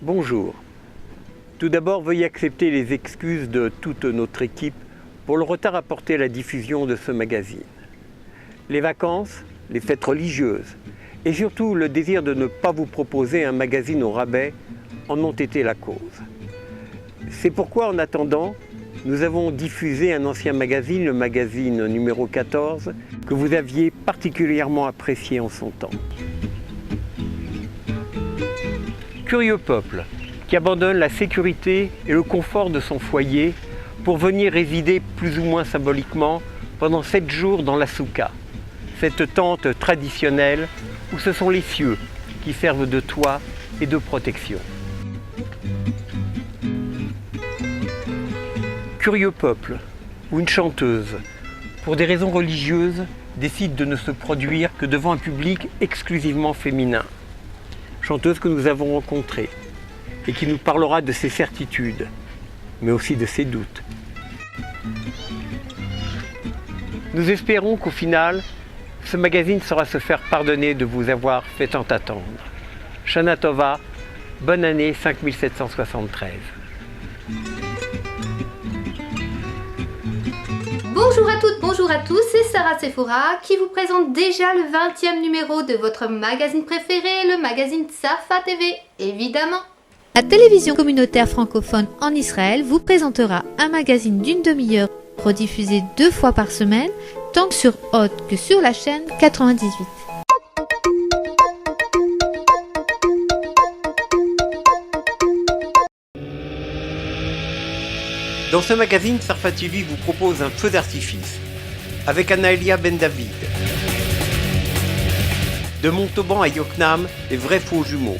Bonjour. Tout d'abord, veuillez accepter les excuses de toute notre équipe pour le retard apporté à la diffusion de ce magazine. Les vacances, les fêtes religieuses et surtout le désir de ne pas vous proposer un magazine au rabais en ont été la cause. C'est pourquoi, en attendant, nous avons diffusé un ancien magazine, le magazine numéro 14, que vous aviez particulièrement apprécié en son temps. Curieux peuple qui abandonne la sécurité et le confort de son foyer pour venir résider plus ou moins symboliquement pendant 7 jours dans la souka, cette tente traditionnelle où ce sont les cieux qui servent de toit et de protection. Curieux peuple où une chanteuse, pour des raisons religieuses, décide de ne se produire que devant un public exclusivement féminin. Chanteuse que nous avons rencontrée et qui nous parlera de ses certitudes, mais aussi de ses doutes. Nous espérons qu'au final, ce magazine saura se faire pardonner de vous avoir fait tant attendre. Shana Tova, bonne année 5773. Bonjour à toutes, bonjour à tous, c'est Sarah Sephora qui vous présente déjà le 20e numéro de votre magazine préféré, le magazine Tsafa TV, évidemment. La télévision communautaire francophone en Israël vous présentera un magazine d'une demi-heure rediffusé 2 fois par semaine, tant sur Hot que sur la chaîne 98. Dans ce magazine, Sarfa TV vous propose un feu d'artifice avec Anaëlia Ben David. De Montauban à Yoknam, les vrais faux jumeaux.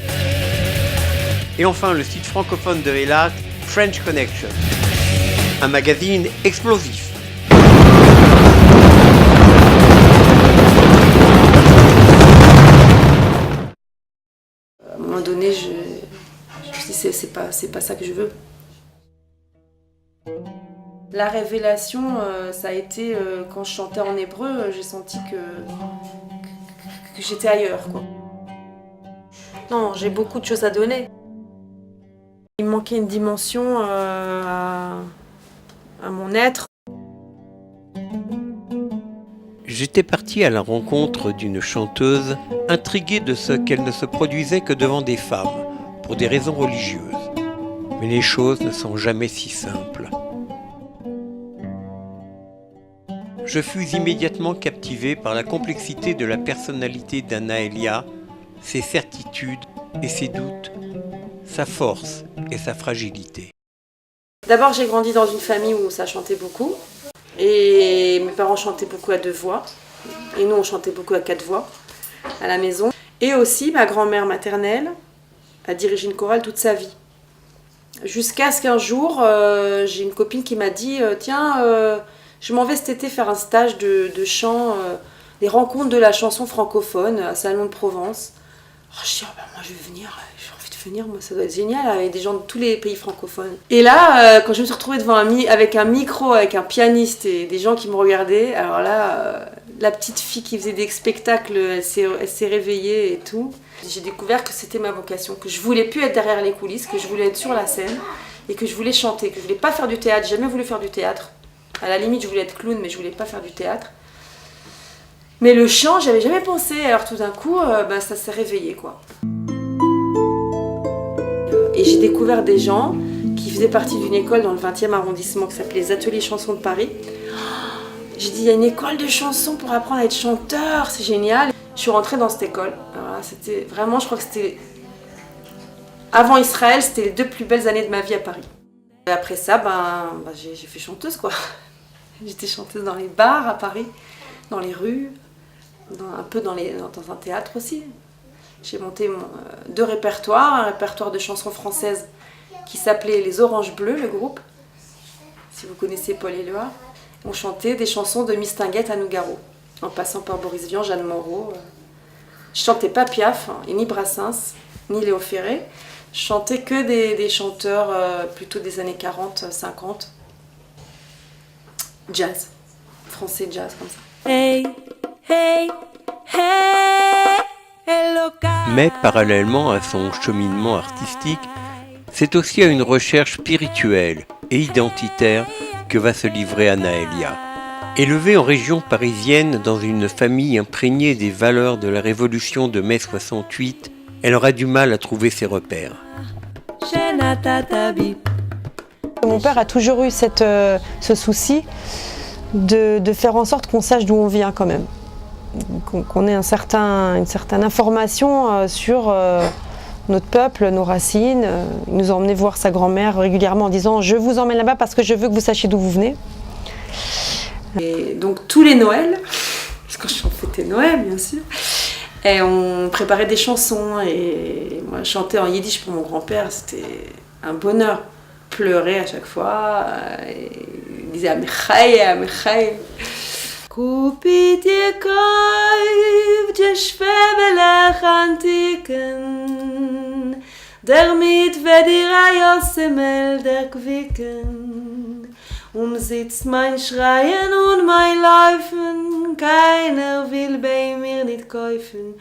Et enfin le site francophone de Eilat, French Connection. Un magazine explosif. À un moment donné, je me suis dit c'est pas ça que je veux. La révélation, ça a été quand je chantais en hébreu, j'ai senti que j'étais ailleurs, quoi. Non, j'ai beaucoup de choses à donner. Il me manquait une dimension à mon être. J'étais parti à la rencontre d'une chanteuse intriguée de ce qu'elle ne se produisait que devant des femmes, pour des raisons religieuses. Mais les choses ne sont jamais si simples. Je fus immédiatement captivé par la complexité de la personnalité d'Anaëlia, ses certitudes et ses doutes, sa force et sa fragilité. D'abord, j'ai grandi dans une famille où ça chantait beaucoup. Et mes parents chantaient beaucoup à 2 voix. Et nous, on chantait beaucoup à 4 voix à la maison. Et aussi, ma grand-mère maternelle a dirigé une chorale toute sa vie. Jusqu'à ce qu'un jour, j'ai une copine qui m'a dit « Tiens, je m'en vais cet été faire un stage de chant, des rencontres de la chanson francophone à Salon de Provence. » Oh, je dis « moi je vais venir, j'ai envie de venir, moi ça doit être génial, avec des gens de tous les pays francophones. » Et là, quand je me suis retrouvée avec un micro, avec un pianiste et des gens qui me regardaient, alors là, la petite fille qui faisait des spectacles, elle s'est réveillée et tout. J'ai découvert que c'était ma vocation, que je voulais plus être derrière les coulisses, que je voulais être sur la scène et que je voulais chanter, que je voulais pas faire du théâtre, j'ai jamais voulu faire du théâtre. À la limite, je voulais être clown, mais je voulais pas faire du théâtre. Mais le chant, j'avais jamais pensé. Alors tout d'un coup, ça s'est réveillé, quoi. Et j'ai découvert des gens qui faisaient partie d'une école dans le 20e arrondissement qui s'appelait les Ateliers Chansons de Paris. J'ai dit, il y a une école de chansons pour apprendre à être chanteur, c'est génial. Je suis rentrée dans cette école. Alors là, c'était vraiment, je crois que c'était... Avant Israël, c'était les 2 plus belles années de ma vie à Paris. Et après ça, j'ai fait chanteuse, quoi. J'étais chanteuse dans les bars à Paris, dans les rues, un peu dans un théâtre aussi. J'ai monté 2 répertoires, un répertoire de chansons françaises qui s'appelait Les Oranges Bleues, le groupe, si vous connaissez Paul Éluard. On chantait des chansons de Mistinguett à Nougaro, en passant par Boris Vian, Jeanne Moreau. Je chantais pas Piaf, et ni Brassens, ni Léo Ferré. Je chantais que des chanteurs plutôt des années 40, 50. Jazz, français jazz comme ça. Mais parallèlement à son cheminement artistique, c'est aussi à une recherche spirituelle et identitaire que va se livrer Anaëlia. Élevée en région parisienne dans une famille imprégnée des valeurs de la révolution de mai 68, elle aura du mal à trouver ses repères. Mon père a toujours eu ce souci de faire en sorte qu'on sache d'où on vient quand même. Qu'on ait une certaine information sur notre peuple, nos racines. Il nous a emmenés voir sa grand-mère régulièrement en disant « Je vous emmène là-bas parce que je veux que vous sachiez d'où vous venez ». Et donc tous les Noëls, parce que je fêtais Noël bien sûr, et on préparait des chansons et moi je chantais en yiddish pour mon grand-père, c'était un bonheur. Pleurer à chaque fois, et il disait Amichai, Amichai. Kupit Yaakov, Jeshvemelech antiken, der Mitwe dir Ayossemel der Quicken. Sitzt mein Schreien und mein Laufen, keiner will bei mir nicht kaufen,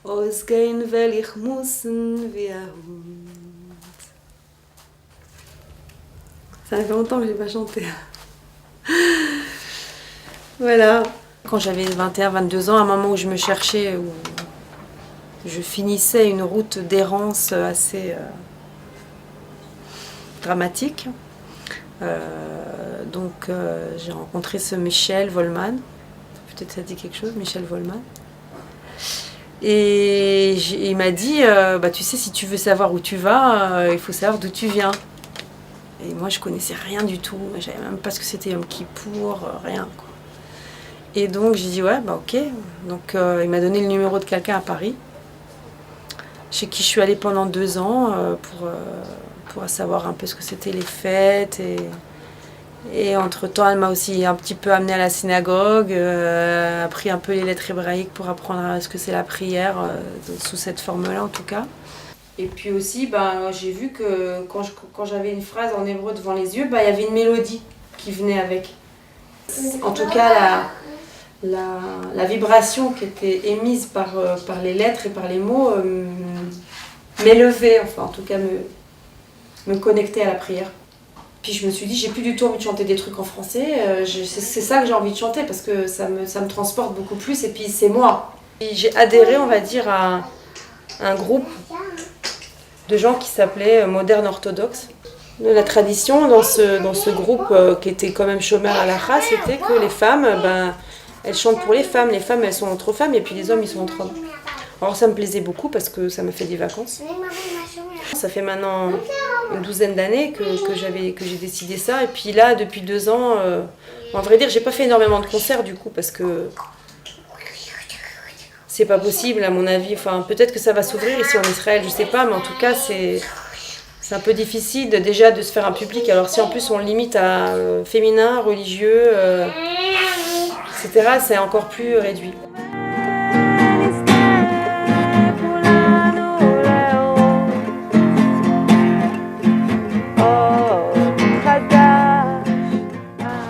ausgehen will ich müssen wie ein Hund. Ça fait longtemps que je n'ai pas chanté. Voilà. Quand j'avais 21-22 ans, à un moment où je me cherchais, où je finissais une route d'errance assez dramatique, j'ai rencontré ce Michel Volman. Peut-être ça dit quelque chose, Michel Volman. Et il m'a dit, tu sais, si tu veux savoir où tu vas, il faut savoir d'où tu viens. Et moi, je connaissais rien du tout. Je savais même pas ce que c'était Yom Kippour, rien, quoi. Et donc, j'ai dit, ouais, ok. Donc, il m'a donné le numéro de quelqu'un à Paris, chez qui je suis allée pendant 2 ans pour savoir un peu ce que c'était les fêtes. Et entre-temps, elle m'a aussi un petit peu amenée à la synagogue, appris un peu les lettres hébraïques pour apprendre ce que c'est la prière, sous cette forme-là en tout cas. Et puis aussi, j'ai vu que quand j'avais une phrase en hébreu devant les yeux, il y avait une mélodie qui venait avec. En tout cas, la vibration qui était émise par les lettres et par les mots m'élevait, enfin en tout cas me connectait à la prière. Puis je me suis dit, j'ai plus du tout envie de chanter des trucs en français, c'est ça que j'ai envie de chanter parce que ça me transporte beaucoup plus et puis c'est moi. Et j'ai adhéré, on va dire, à un groupe de gens qui s'appelaient Moderne Orthodoxe. La tradition dans ce groupe qui était quand même Shomer Halacha, c'était que les femmes, elles chantent pour les femmes, elles sont entre femmes et puis les hommes ils sont entre hommes. Alors ça me plaisait beaucoup parce que ça m'a fait des vacances. Ça fait maintenant une 12aine d'années que j'ai décidé ça et puis là depuis 2 ans, en vrai dire j'ai pas fait énormément de concerts du coup parce que c'est pas possible à mon avis, enfin peut-être que ça va s'ouvrir ici en Israël, je sais pas, mais en tout cas c'est un peu difficile déjà de se faire un public, alors si en plus on le limite à féminin, religieux, etc., c'est encore plus réduit.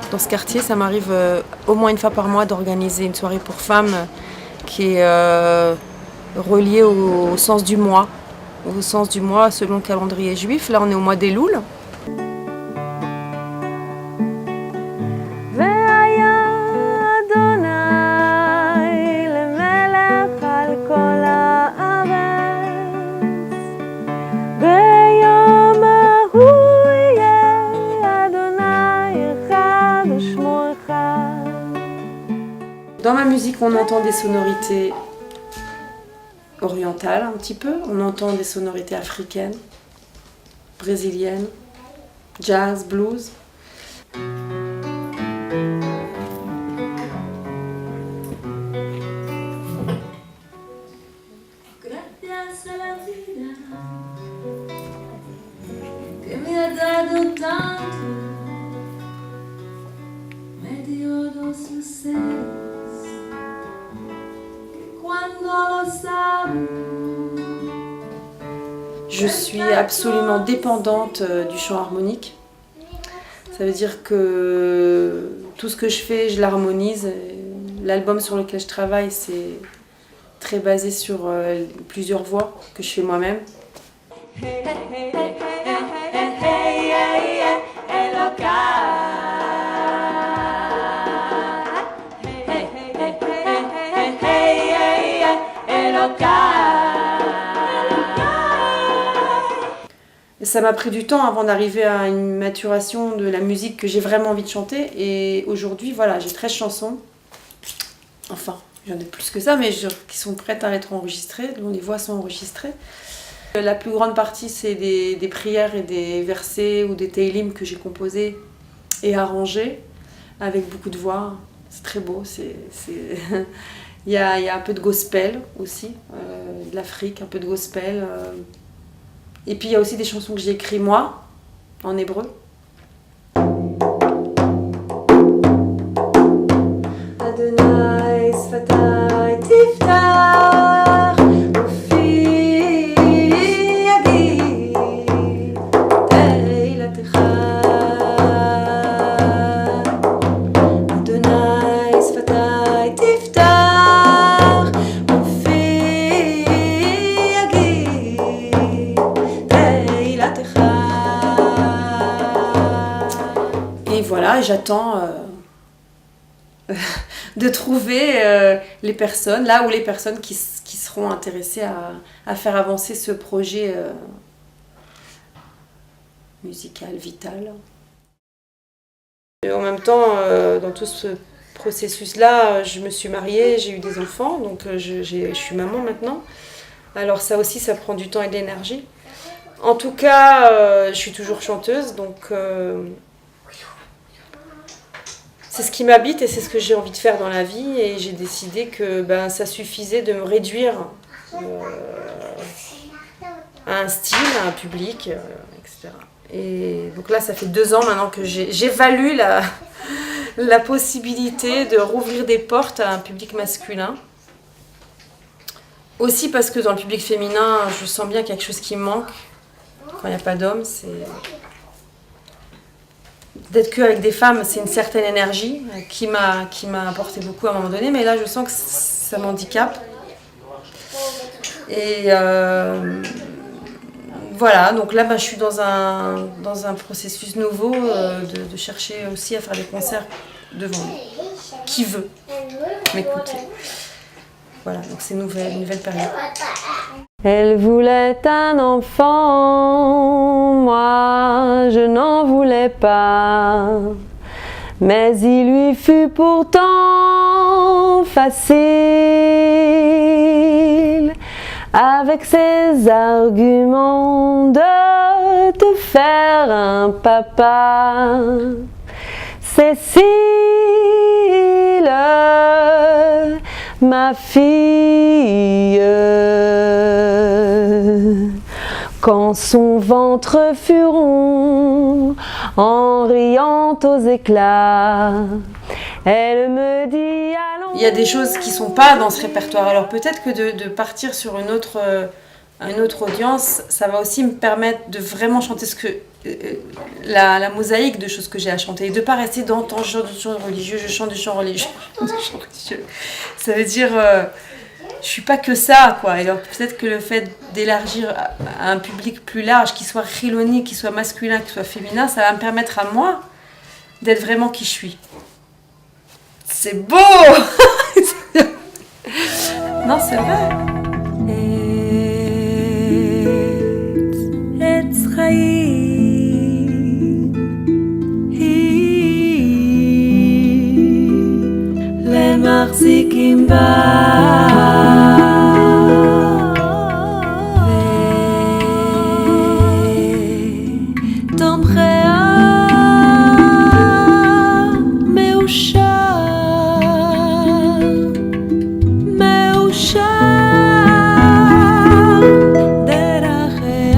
Dans ce quartier, ça m'arrive au moins une fois par mois d'organiser une soirée pour femmes qui est reliée au sens du mois. Au sens du mois selon le calendrier juif. Là, on est au mois d'Elul. Dans ma musique, on entend des sonorités orientales un petit peu, on entend des sonorités africaines, brésiliennes, jazz, blues. Je suis absolument dépendante du chant harmonique. Ça veut dire que tout ce que je fais, je l'harmonise. l'album sur lequel je travaille, c'est très basé sur plusieurs voix que je fais moi-même. Ça m'a pris du temps avant d'arriver à une maturation de la musique que j'ai vraiment envie de chanter. Et aujourd'hui, voilà, j'ai 13 chansons. Enfin, j'en ai plus que ça, mais qui sont prêtes à être enregistrées, dont les voix sont enregistrées. La plus grande partie, c'est des prières et des versets ou des teilim que j'ai composés et arrangés avec beaucoup de voix. C'est très beau. Il y a un peu de gospel aussi, de l'Afrique, un peu de gospel. Et puis il y a aussi des chansons que j'ai écrites moi, en hébreu. Adonai sfatai tiftar ufi yagi teilatecha. Adonai sfatai tiftar ufi yagi teilatecha. Et voilà, j'attends de trouver les personnes, là où les personnes qui seront intéressées à faire avancer ce projet musical, vital. Et en même temps, dans tout ce processus-là, je me suis mariée, j'ai eu des enfants, donc je suis maman maintenant. Alors ça aussi, ça prend du temps et de l'énergie. En tout cas, je suis toujours chanteuse, donc c'est ce qui m'habite et c'est ce que j'ai envie de faire dans la vie. Et j'ai décidé que ça suffisait de me réduire à un style, à un public, etc. Et donc là, ça fait 2 ans maintenant que j'évalue la possibilité de rouvrir des portes à un public masculin. Aussi parce que dans le public féminin, je sens bien quelque chose qui me manque. Quand il n'y a pas d'hommes, c'est... D'être qu'avec des femmes, c'est une certaine énergie qui m'a apporté beaucoup à un moment donné, mais là je sens que ça m'handicape. Et voilà, donc là je suis dans un processus nouveau de chercher aussi à faire des concerts devant lui. Qui veut m'écouter. Voilà, donc c'est une nouvelle période. Elle voulait un enfant, moi je n'en voulais pas, mais il lui fut pourtant facile, avec ses arguments, de te faire un papa. Cécile, ma fille, quand son ventre fut rond, en riant aux éclats, elle me dit allons. Il y a des choses qui ne sont pas dans ce répertoire, alors peut-être que de partir sur une autre audience, ça va aussi me permettre de vraiment chanter la mosaïque de choses que j'ai à chanter, et de ne pas rester dans ton chant de chant religieux, je chante du chant religieux, ça veut dire je suis pas que ça, quoi. Et alors peut-être que le fait d'élargir à un public plus large, qui soit chiloni, qui soit masculin, qui soit féminin, ça va me permettre à moi d'être vraiment qui je suis. C'est beau. Non, c'est vrai. מחזיקים בה ותומכיה מאושר דרכיה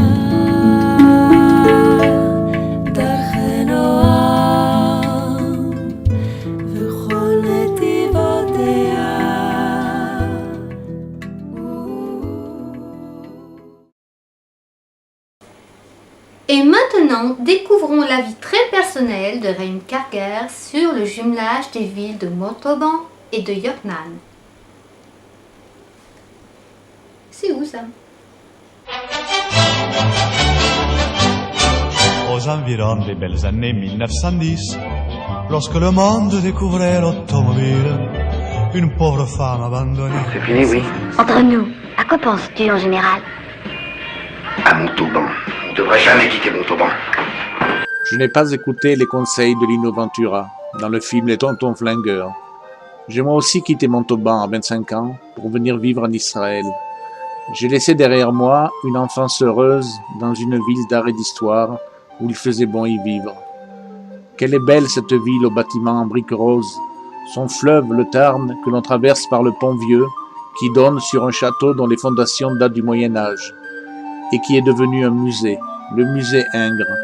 דרכי נועם וכל נתיבותיה. Et maintenant, découvrons l'avis très personnel de Reine Karger sur le jumelage des villes de Montauban et de Yokneam. C'est où ça? Aux environs des belles années 1910, lorsque le monde découvrait l'automobile, une pauvre femme abandonnée. C'est fini, oui. Entre nous, à quoi penses-tu en général? À Montauban. On ne devrait jamais quitter Montauban. Je n'ai pas écouté les conseils de Lino Ventura dans le film Les Tontons Flingueurs. J'ai moi aussi quitté Montauban à 25 ans pour venir vivre en Israël. J'ai laissé derrière moi une enfance heureuse dans une ville d'art et d'histoire où il faisait bon y vivre. Quelle est belle cette ville aux bâtiments en briques roses, son fleuve, le Tarn, que l'on traverse par le pont vieux, qui donne sur un château dont les fondations datent du Moyen-Âge, et qui est devenu un musée, le musée Ingres,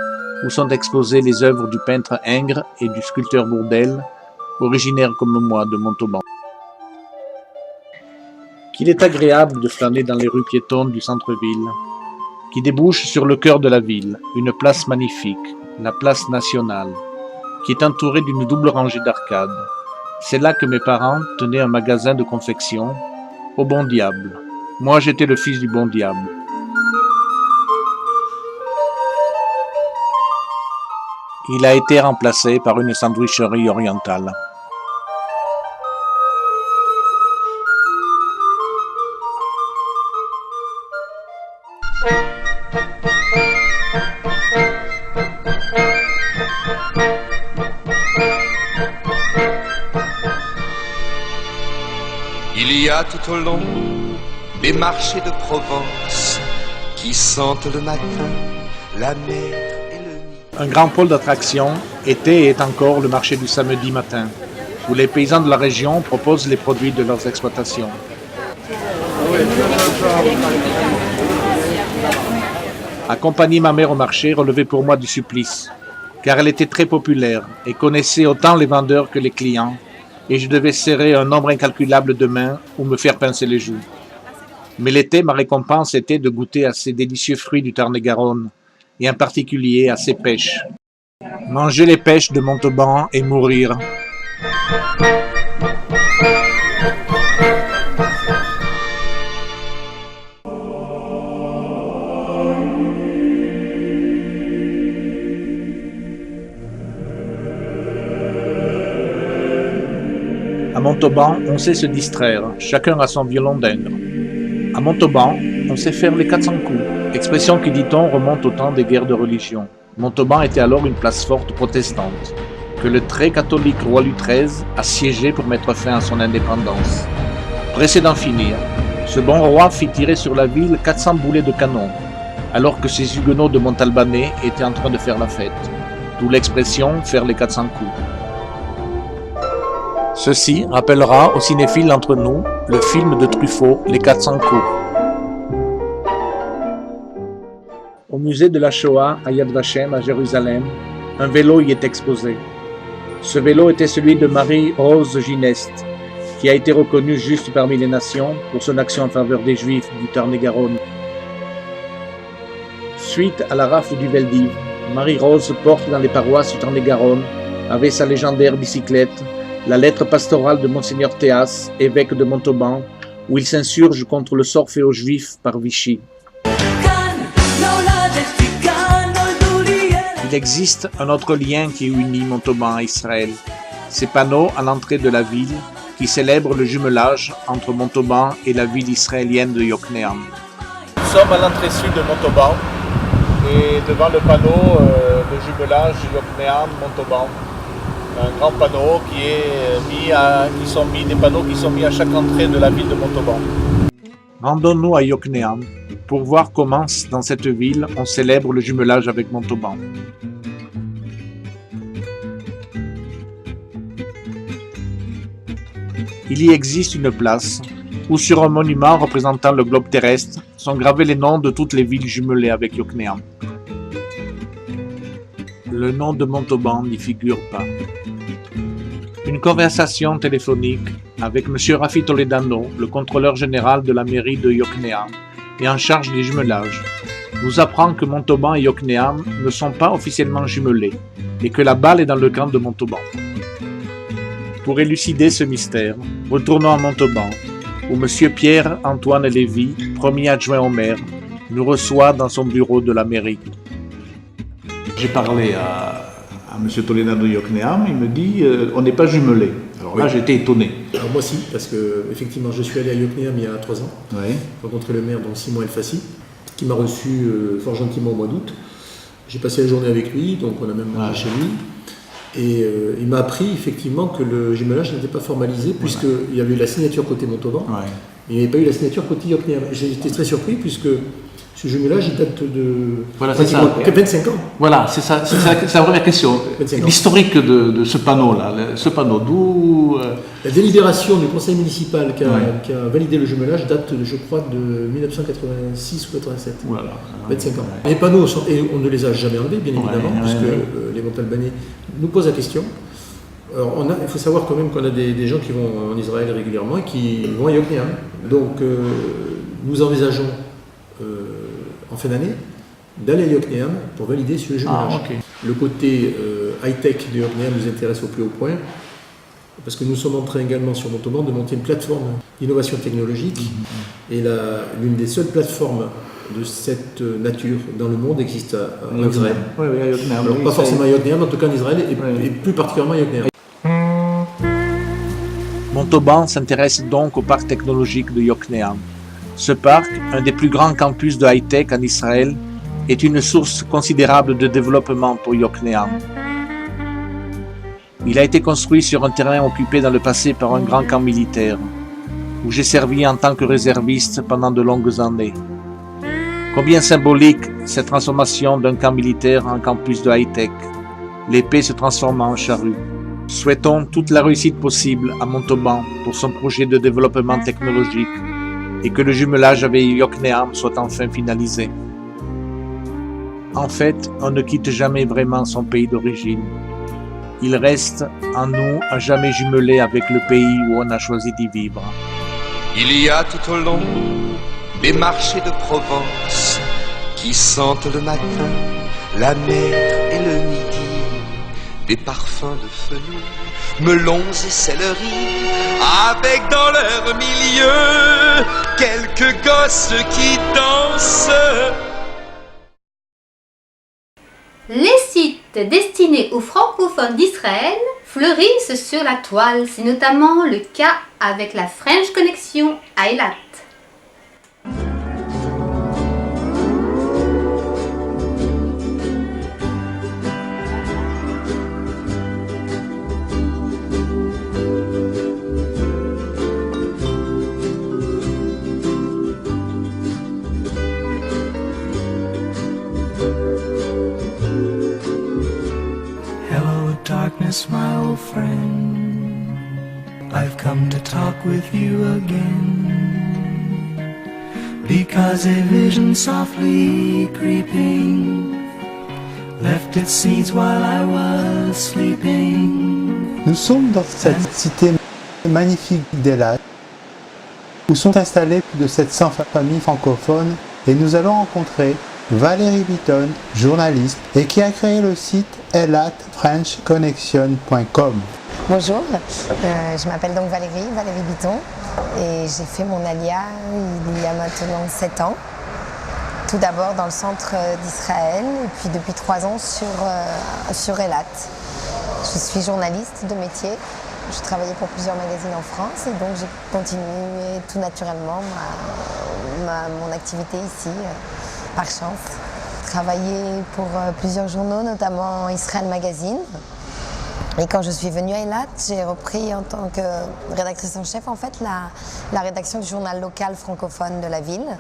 où sont exposées les œuvres du peintre Ingres et du sculpteur Bourdelle, originaire comme moi de Montauban. Qu'il est agréable de flâner dans les rues piétonnes du centre-ville, qui débouchent sur le cœur de la ville, une place magnifique, la place nationale, qui est entourée d'une double rangée d'arcades. C'est là que mes parents tenaient un magasin de confection, au Bon Diable. Moi, j'étais le fils du Bon Diable. Il a été remplacé par une sandwicherie orientale. Il y a tout au long des marchés de Provence qui sentent le matin la mer et le nid. Un grand pôle d'attraction était et est encore le marché du samedi matin, où les paysans de la région proposent les produits de leurs exploitations. Accompagner ma mère au marché relevait pour moi du supplice, car elle était très populaire et connaissait autant les vendeurs que les clients, et je devais serrer un nombre incalculable de mains ou me faire pincer les joues. Mais l'été, ma récompense était de goûter à ces délicieux fruits du Tarn-et-Garonne, et en particulier à ces pêches. Manger les pêches de Montauban et mourir. À Montauban, on sait se distraire, chacun a son violon d'Ingres. À Montauban, on sait faire les 400 coups, expression qui, dit-on, remonte au temps des guerres de religion. Montauban était alors une place forte protestante, que le très catholique roi Louis XIII a siégé pour mettre fin à son indépendance. Pressé d'en finir, ce bon roi fit tirer sur la ville 400 boulets de canon, alors que ces huguenots de Montalbanais étaient en train de faire la fête. D'où l'expression « faire les 400 coups ». Ceci rappellera aux cinéphiles d'entre nous le film de Truffaut, Les 400 coups. Au musée de la Shoah à Yad Vashem à Jérusalem, un vélo y est exposé. Ce vélo était celui de Marie-Rose Gineste, qui a été reconnue juste parmi les nations pour son action en faveur des Juifs du Tarn-et-Garonne. Suite à la rafle du Veldiv, Marie-Rose porte dans les paroisses du Tarn-et-Garonne, avec sa légendaire bicyclette, la lettre pastorale de Monseigneur Théas, évêque de Montauban, où il s'insurge contre le sort fait aux Juifs par Vichy. Il existe un autre lien qui unit Montauban à Israël. Ces panneaux à l'entrée de la ville qui célèbrent le jumelage entre Montauban et la ville israélienne de Yokneam. Nous sommes à l'entrée sud de Montauban et devant le panneau de jumelage Yokneam-Montauban. Un grand panneau des panneaux qui sont mis à chaque entrée de la ville de Montauban. Rendons-nous à Yokneam pour voir comment, dans cette ville, on célèbre le jumelage avec Montauban. Il y existe une place où, sur un monument représentant le globe terrestre, sont gravés les noms de toutes les villes jumelées avec Yokneam. Le nom de Montauban n'y figure pas. Une conversation téléphonique avec M. Rafi Toledano, le contrôleur général de la mairie de Yokneam et en charge des jumelages, nous apprend que Montauban et Yokneam ne sont pas officiellement jumelés et que la balle est dans le camp de Montauban. Pour élucider ce mystère, retournons à Montauban, où M. Pierre-Antoine Lévy, premier adjoint au maire, nous reçoit dans son bureau de la mairie. J'ai parlé à M. Toledano de Yocneam, il me dit on n'est pas jumelés. Alors là, j'étais étonné. Alors moi aussi, parce que effectivement, je suis allé à Yocneam il y a 3 ans, rencontrer le maire, donc Simon Elfassi, qui m'a reçu fort gentiment au mois d'août. J'ai passé la journée avec lui, donc on a même mangé chez lui. Et il m'a appris effectivement que le jumelage n'était pas formalisé, puisqu'il y avait eu la signature côté Montauban, il n'y avait pas eu la signature côté Yocneam. J'ai été très surpris, puisque ce jumelage il date de 25 ans. Voilà, c'est la première question. L'historique de ce panneau-là, d'où... La délibération du conseil municipal qui a validé le jumelage date, je crois, de 1986 ou 87. Voilà. 25 ans. Les panneaux, et on ne les a jamais enlevés, bien évidemment, puisque les Montalbanais nous posent la question. Alors, il faut savoir quand même qu'on a des gens qui vont en Israël régulièrement et qui vont à Yocneam. Donc, nous envisageons en fin d'année d'aller à Yocneam pour valider ce jumelage. Le côté high-tech de Yocneam nous intéresse au plus haut point, parce que nous sommes en train également sur Montauban de monter une plateforme d'innovation technologique, et l'une des seules plateformes de cette nature dans le monde existe en Israël. À Yocneam. Alors, pas forcément à Yocneam, en tout cas en Israël, et plus particulièrement à Yocneam. Montauban s'intéresse donc au parc technologique de Yocneam. Ce parc, un des plus grands campus de high-tech en Israël, est une source considérable de développement pour Yocneam. Il a été construit sur un terrain occupé dans le passé par un grand camp militaire, où j'ai servi en tant que réserviste pendant de longues années. Combien symbolique cette transformation d'un camp militaire en campus de high-tech, l'épée se transformant en charrue. Souhaitons toute la réussite possible à Montauban pour son projet de développement technologique, et que le jumelage avec Yocneam soit enfin finalisé. En fait, on ne quitte jamais vraiment son pays d'origine. Il reste en nous à jamais jumelé avec le pays où on a choisi d'y vivre. Il y a tout au long des marchés de Provence qui sentent le matin la mer et le midi, des parfums de fenouil, melons et céleri, avec dans leur milieu quelques gosses qui dansent. Les sites destinés aux francophones d'Israël fleurissent sur la toile. C'est notamment le cas avec la French Connection à Eilat. Darkness, my old friend, I've come to talk with you again, because a vision softly creeping left its seeds while I was sleeping. Nous sommes dans cette cité magnifique d'Eilat, où sont installées plus de 700 familles francophones, et nous allons rencontrer Valérie Bitton, journaliste, et qui a créé le site eilatfrenchconnection.com. Bonjour, je m'appelle donc Valérie Bitton, et j'ai fait mon alia il y a maintenant 7 ans. Tout d'abord dans le centre d'Israël, et puis depuis 3 ans sur Eilat. Je suis journaliste de métier. Je travaillais pour plusieurs magazines en France, et donc j'ai continué tout naturellement mon activité ici. Par chance, travaillé pour plusieurs journaux, notamment Israël Magazine. Et quand je suis venue à Eilat, j'ai repris en tant que rédactrice en chef en fait la rédaction du journal local francophone de la ville.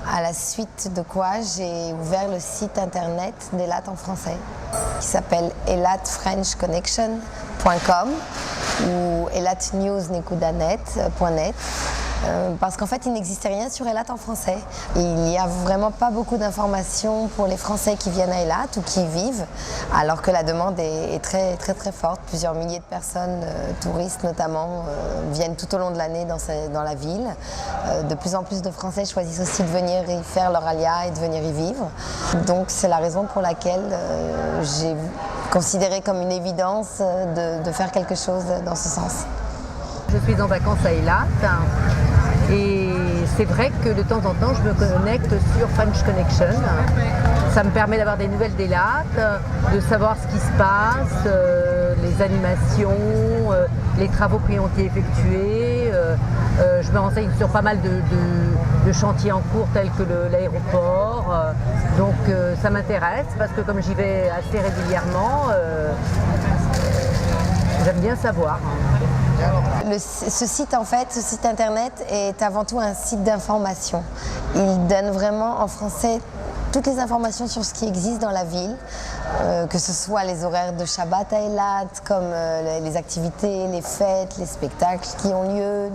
À la suite de quoi j'ai ouvert le site internet d'Eilat en français, qui s'appelle eilatfrenchconnection.com ou eilatnews.net. Parce qu'en fait, il n'existait rien sur Eilat en français. Et il n'y a vraiment pas beaucoup d'informations pour les Français qui viennent à Eilat ou qui y vivent, alors que la demande est très, très, très forte. Plusieurs milliers de personnes, touristes notamment, viennent tout au long de l'année dans la ville. De plus en plus de Français choisissent aussi de venir y faire leur alia et de venir y vivre. Donc c'est la raison pour laquelle j'ai considéré comme une évidence de faire quelque chose dans ce sens. Je suis en vacances à Eilat et c'est vrai que de temps en temps je me connecte sur French Connection. Ça me permet d'avoir des nouvelles d'Eilat, de savoir ce qui se passe, les animations, les travaux qui ont été effectués. Je me renseigne sur pas mal de chantiers en cours tels que l'aéroport. Donc ça m'intéresse parce que comme j'y vais assez régulièrement, j'aime bien savoir. Ce site internet est avant tout un site d'information. Il donne vraiment en français toutes les informations sur ce qui existe dans la ville, que ce soit les horaires de Shabbat à Eilat, comme les activités, les fêtes, les spectacles qui ont lieu,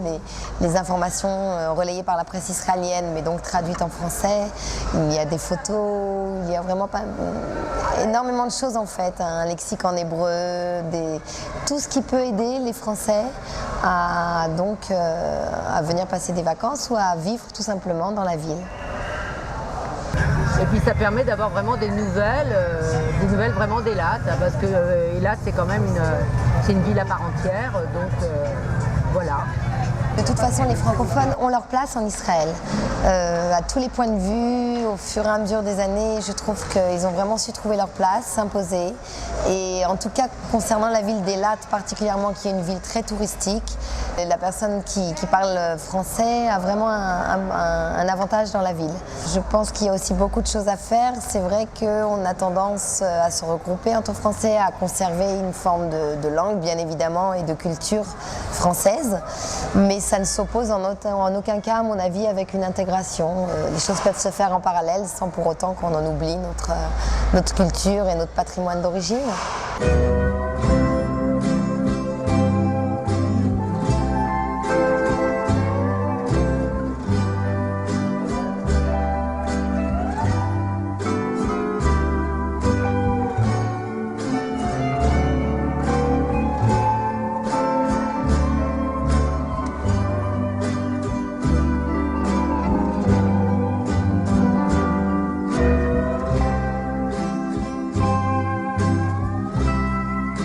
les informations relayées par la presse israélienne, mais donc traduites en français. Il y a des photos, il y a vraiment énormément de choses en fait, un lexique en hébreu, tout ce qui peut aider les Français à venir passer des vacances ou à vivre tout simplement dans la ville. Et puis ça permet d'avoir vraiment des nouvelles vraiment d'Eilat, parce que Eilat c'est quand même une ville à part entière, donc voilà. De toute façon, les francophones ont leur place en Israël. À tous les points de vue, au fur et à mesure des années, je trouve qu'ils ont vraiment su trouver leur place, s'imposer. Et en tout cas, concernant la ville d'Eilat particulièrement, qui est une ville très touristique, la personne qui parle français a vraiment un avantage dans la ville. Je pense qu'il y a aussi beaucoup de choses à faire. C'est vrai qu'on a tendance à se regrouper entre Français, à conserver une forme de langue, bien évidemment, et de culture française. Mais ça ne s'oppose en aucun cas, à mon avis, avec une intégration. Les choses peuvent se faire en parallèle sans pour autant qu'on en oublie notre culture et notre patrimoine d'origine.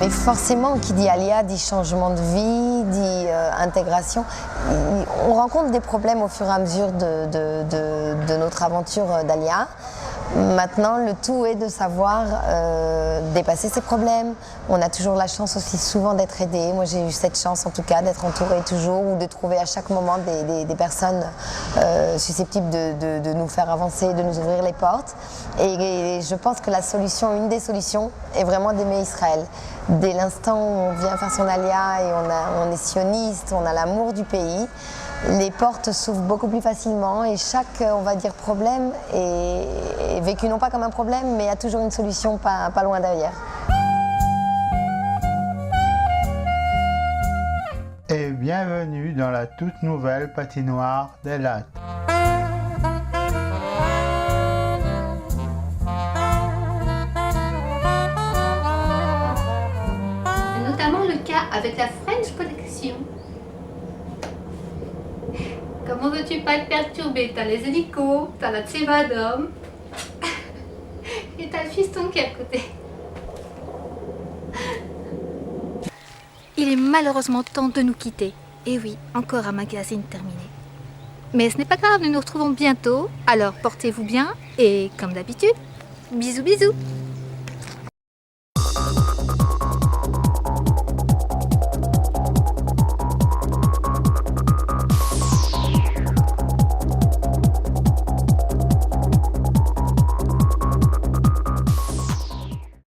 Mais forcément, qui dit Aliyah dit changement de vie, dit intégration. On rencontre des problèmes au fur et à mesure de notre aventure d'Aliyah. Maintenant, le tout est de savoir dépasser ces problèmes. On a toujours la chance aussi souvent d'être aidé. Moi, j'ai eu cette chance en tout cas d'être entourée toujours ou de trouver à chaque moment des personnes susceptibles de nous faire avancer, de nous ouvrir les portes. Et je pense que une des solutions est vraiment d'aimer Israël. Dès l'instant où on vient faire son Aliyah et on est sioniste, on a l'amour du pays, les portes s'ouvrent beaucoup plus facilement et chaque, on va dire, problème est vécu non pas comme un problème, mais il y a toujours une solution pas loin derrière. Et bienvenue dans la toute nouvelle patinoire d'Eilat. C'est notamment le cas avec la French Connection. Comment veux-tu pas être perturbé? T'as les hélicos, t'as la Tseva d'homme et t'as le fiston qui est à côté. Il est malheureusement temps de nous quitter. Et oui, encore un magazine terminé. Mais ce n'est pas grave, nous nous retrouvons bientôt. Alors portez-vous bien et comme d'habitude, bisous bisous.